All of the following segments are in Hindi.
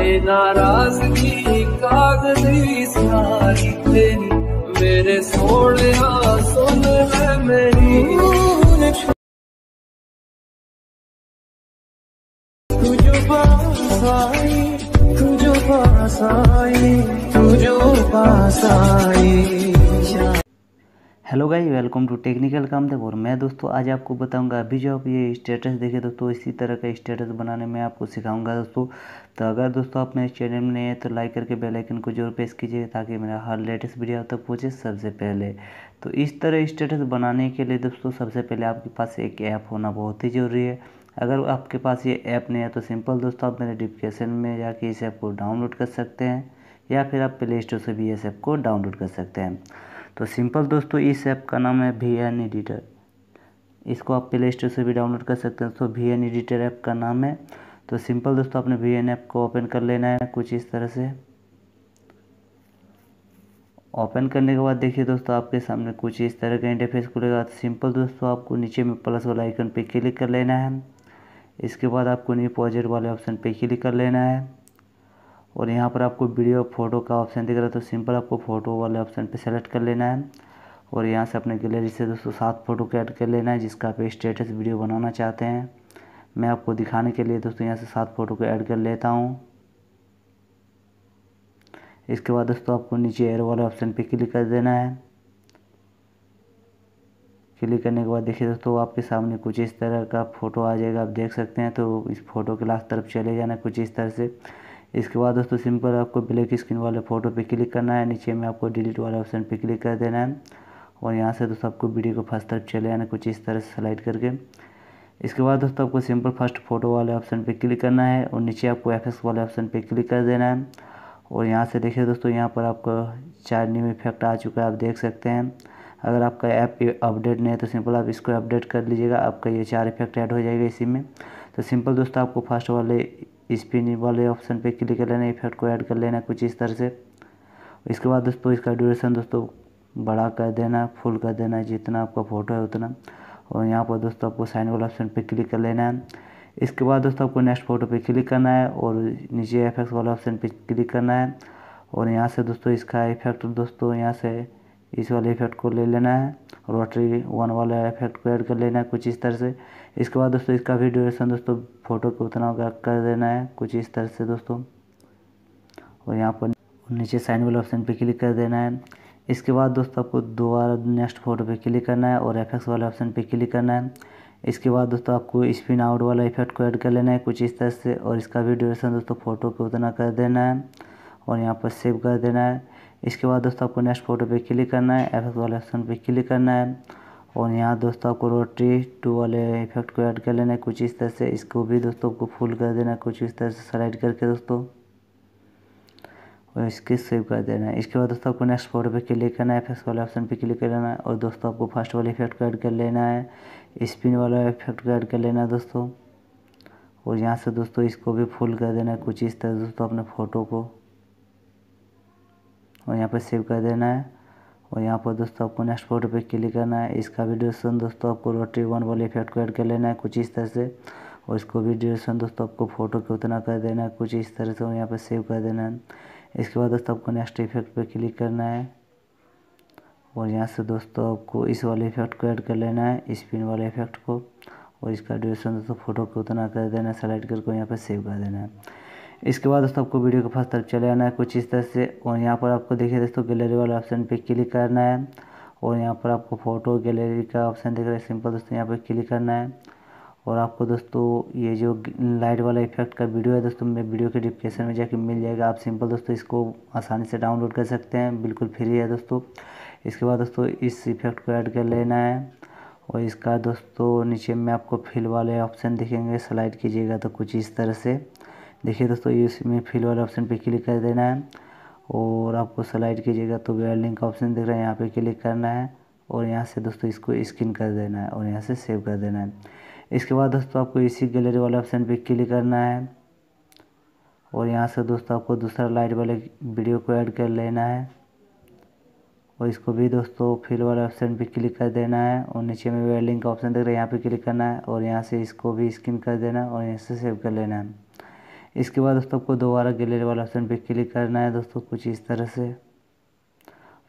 ये नाराजगी कागजी सारी तेरी, मेरे सोने सुन है मेरी। तू जो पास आई, तू जो पास आई, तू जो पास आई। Hello guys, welcome to technical Kamdev. और मैं दोस्तों आज आपको बताऊंगा, अभी जो आप ये स्टेटस देखे दोस्तों, इसी तरह का स्टेटस बनाने में आपको सिखाऊंगा दोस्तों। तो अगर दोस्तों आप मेरे चैनल में नए हैं तो लाइक करके बेल आइकन को जरूर प्रेस कीजिए, ताकि मेरा हर लेटेस्ट वीडियो आप तक पहुँचे सबसे पहले। तो इस तरह स्टेटस बनाने के लिए दोस्तों सबसे पहले आपके पास एक ऐप होना बहुत ही ज़रूरी है। अगर आपके पास ये ऐप नहीं है तो सिंपल दोस्तों आप मेरे डिस्क्रिप्शन में जाके इस ऐप को डाउनलोड कर सकते हैं, या फिर आप प्ले स्टोर से भी इस ऐप को डाउनलोड कर सकते हैं। तो सिंपल दोस्तों इस ऐप का नाम है VN एडिटर। इसको आप प्ले स्टोर से भी डाउनलोड कर सकते हैं। तो VN एडिटर ऐप का नाम है। तो सिंपल दोस्तों आपने VN ऐप को ओपन कर लेना है कुछ इस तरह से। ओपन करने के बाद देखिए दोस्तों आपके सामने कुछ इस तरह का इंटरफेस खुलेगा। तो सिंपल दोस्तों आपको नीचे में प्लस वाला आइकन पे क्लिक कर लेना है। इसके बाद आपको न्यू प्रोजेक्ट वाले ऑप्शन पे क्लिक कर लेना है, और यहाँ पर आपको वीडियो फोटो का ऑप्शन दिख रहा है। तो सिंपल आपको फ़ोटो वाले ऑप्शन पे सेलेक्ट कर लेना है, और यहाँ से अपने गैलरी से दोस्तों 7 फ़ोटो को ऐड कर लेना है जिसका आप स्टेटस वीडियो बनाना चाहते हैं। मैं आपको दिखाने के लिए दोस्तों यहाँ से 7 फ़ोटो को ऐड कर लेता हूँ। इसके बाद दोस्तों आपको नीचे एरो वाले ऑप्शन पे क्लिक कर देना है। क्लिक करने के बाद देखिए दोस्तों आपके सामने कुछ इस तरह का फ़ोटो आ जाएगा, आप देख सकते हैं। तो इस फ़ोटो के लास्ट तरफ चले जाना है कुछ इस तरह से। इसके बाद दोस्तों सिंपल आपको ब्लैक स्क्रीन वाले फ़ोटो पे क्लिक करना है, नीचे में आपको डिलीट वाले ऑप्शन पे क्लिक कर देना है, और यहाँ से दोस्तों आपको वीडियो को फर्स्ट तरफ चले जाना है कुछ इस तरह से स्लाइड करके। इसके बाद दोस्तों आपको सिंपल फर्स्ट फोटो वाले ऑप्शन पे क्लिक करना है, और नीचे आपको FX वाले ऑप्शन पे क्लिक कर देना है। और यहाँ से देखिए दोस्तों यहाँ पर आपका 4 न्यू इफेक्ट आ चुका है, आप देख सकते हैं। अगर आपका ऐप अपडेट नहीं है तो सिंपल आप इसको अपडेट कर लीजिएगा, आपका ये 4 इफेक्ट ऐड हो जाएगा इसी में। तो सिंपल दोस्तों आपको फर्स्ट वाले स्पिन वाले ऑप्शन पे क्लिक कर लेना है, इफेक्ट को ऐड कर लेना है कुछ इस तरह से। इसके बाद दोस्तों इसका ड्यूरेशन दोस्तों बड़ा कर देना, फुल कर देना है, जितना आपका फ़ोटो है उतना। और यहाँ पर दोस्तों आपको साइन वाला ऑप्शन पे क्लिक कर लेना है। इसके बाद दोस्तों आपको नेक्स्ट फ़ोटो पे क्लिक करना है, और नीचे FX वाला ऑप्शन पे क्लिक करना है, और यहाँ से दोस्तों इसका इफेक्ट दोस्तों यहाँ से इस वाले इफेक्ट को ले लेना है, रोटरी 1 वाला इफेक्ट को ऐड कर लेना है कुछ इस तरह से। इसके बाद दोस्तों इसका भी ड्यूरेशन दोस्तों फ़ोटो को उतना कर देना है कुछ इस तरह से दोस्तों, और यहाँ पर नीचे साइन वाले ऑप्शन पे क्लिक कर देना है। इसके बाद दोस्तों आपको दोबारा नेक्स्ट फ़ोटो पे क्लिक करना है, और FX वाले ऑप्शन पे क्लिक करना है। इसके बाद दोस्तों आपको स्पिन आउट वाला इफेक्ट को ऐड कर लेना है कुछ इस तरह से, और इसका भी ड्यूरेशन दोस्तों फ़ोटो को उतना कर देना है, और यहाँ पर सेव कर देना है। इसके बाद दोस्तों आपको नेक्स्ट फ़ोटो पे क्लिक करना है, FX वाले ऑप्शन पे क्लिक करना है, और यहाँ दोस्तों आपको रोटरी 2 वाले इफेक्ट को ऐड कर लेना है कुछ इस तरह से। इसको भी दोस्तों आपको फुल कर देना है कुछ इस तरह से स्लाइड करके दोस्तों, और इसके सेव कर देना है। इसके बाद दोस्तों आपको नेक्स्ट फोटो पे क्लिक करना है, FX वाले ऑप्शन पे क्लिक कर लेना है, और दोस्तों आपको फर्स्ट वाले इफेक्ट को ऐड कर लेना है, स्पिन वाला इफेक्ट को ऐड कर लेना है दोस्तों, और यहाँ से दोस्तों इसको भी फुल कर देना है कुछ इस तरह दोस्तों अपने फ़ोटो को, और यहाँ पर सेव कर देना है। और यहाँ पर दोस्तों आपको नेक्स्ट फोटो पे क्लिक करना है। इसका भी ड्यूरेशन दोस्तों आपको रोटरी 1 वाले इफेक्ट को ऐड कर लेना है कुछ इस तरह से, और इसको भी ड्यूरेशन दोस्तों आपको फ़ोटो को उतना कर देना है कुछ इस तरह से, और यहाँ पर सेव कर देना है। इसके बाद दोस्तों आपको नेक्स्ट इफेक्ट पे क्लिक करना है, और यहाँ से दोस्तों आपको इस वाले इफेक्ट को ऐड कर लेना है, स्पिन वाले इफेक्ट को, और इसका ड्यूरेशन दोस्तों फ़ोटो को उतना कर देना है, सेलेक्ट करके यहाँ पर सेव कर देना है। इसके बाद दोस्तों आपको वीडियो के फर्स्ट तरफ चले आना है कुछ इस तरह से, और यहाँ पर आपको देखिए दोस्तों गैलरी वाले ऑप्शन पे क्लिक करना है, और यहाँ पर आपको फ़ोटो गैलरी का ऑप्शन दिख रहा है, सिंपल दोस्तों यहाँ पर क्लिक करना है। और आपको दोस्तों ये जो लाइट वाला इफेक्ट का वीडियो है दोस्तों मेरे वीडियो के डिस्क्रिप्शन में जाके मिल जाएगा, आप सिंपल दोस्तों इसको आसानी से डाउनलोड कर सकते हैं, बिल्कुल फ्री है दोस्तों। इसके बाद दोस्तों इस इफेक्ट को ऐड कर लेना है, और इसका दोस्तों नीचे में आपको फिल वाले ऑप्शन दिखेंगे, स्लाइड कीजिएगा तो कुछ इस तरह से देखिए दोस्तों, इसमें फिल वाले ऑप्शन पे क्लिक कर देना है, और आपको स्लाइड कीजिएगा तो वेयर लिंक का ऑप्शन दिख रहा है, यहाँ पे क्लिक करना है, और यहाँ से दोस्तों इसको स्किन कर देना है, और यहाँ से सेव कर देना है। इसके बाद दोस्तों आपको इसी गैलरी वाले ऑप्शन पे क्लिक करना है, और यहाँ से दोस्तों आपको दूसरा लाइट वाले वीडियो को ऐड कर लेना है, और इसको भी दोस्तों फिल वाले ऑप्शन पे क्लिक कर देना है, और नीचे में वेयर लिंक का ऑप्शन दिख रहा है, यहाँ पे क्लिक करना है, और यहाँ से इसको भी स्किन कर देना है, और यहाँ से सेव कर लेना है। इसके बाद दोस्तों आपको दोबारा गैलरी वाला ऑप्शन पे क्लिक करना है दोस्तों, कुछ इस तरह से।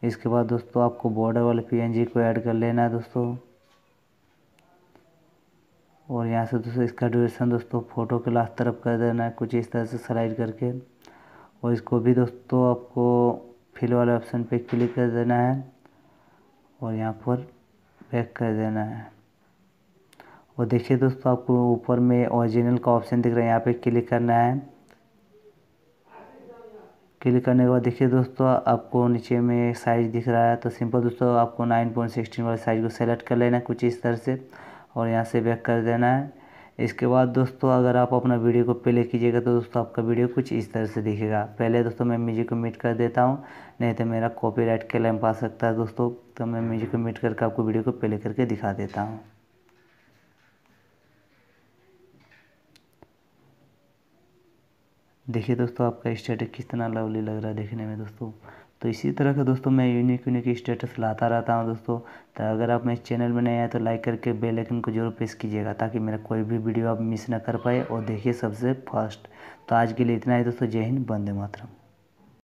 इसके बाद दोस्तों आपको बॉर्डर वाले पीएनजी को ऐड कर लेना है दोस्तों, और यहाँ से दोस्तों इसका ड्यूरेशन दोस्तों फ़ोटो के लास्ट तरफ कर देना है, कुछ इस तरह से स्लाइड करके। और इसको भी दोस्तों आपको फिल वाले ऑप्शन पे क्लिक कर देना है और यहाँ पर बैक कर देना है। और देखिए दोस्तों आपको ऊपर में ओरिजिनल का ऑप्शन दिख रहा है, यहाँ पे क्लिक करना है। क्लिक करने के बाद देखिए दोस्तों आपको नीचे में साइज़ दिख रहा है, तो सिंपल दोस्तों आपको 9.16 वाले साइज़ को सेलेक्ट कर लेना है कुछ इस तरह से, और यहाँ से बैक कर देना है। इसके बाद दोस्तों अगर आप अपना वीडियो को प्ले कीजिएगा तो दोस्तों आपका वीडियो कुछ इस तरह से दिखेगा। पहले दोस्तों मैं म्यूजिक को म्यूट कर देता हूँ, नहीं तो मेरा कॉपीराइट क्लेम पा सकता है दोस्तों। तो मैं म्यूजिक को म्यूट करके आपको वीडियो को प्ले करके दिखा देता हूँ। देखिए दोस्तों आपका स्टेटस कितना लवली लग रहा है देखने में दोस्तों। तो इसी तरह का दोस्तों मैं यूनिक स्टेटस लाता रहता हूं दोस्तों। तो अगर आप मेरे चैनल में नए आए तो लाइक करके बेल आइकन को जरूर प्रेस कीजिएगा, ताकि मेरा कोई भी वीडियो आप मिस ना कर पाए और देखिए सबसे फर्स्ट। तो आज के लिए इतना ही दोस्तों। जय हिंद, वंदे मातरम।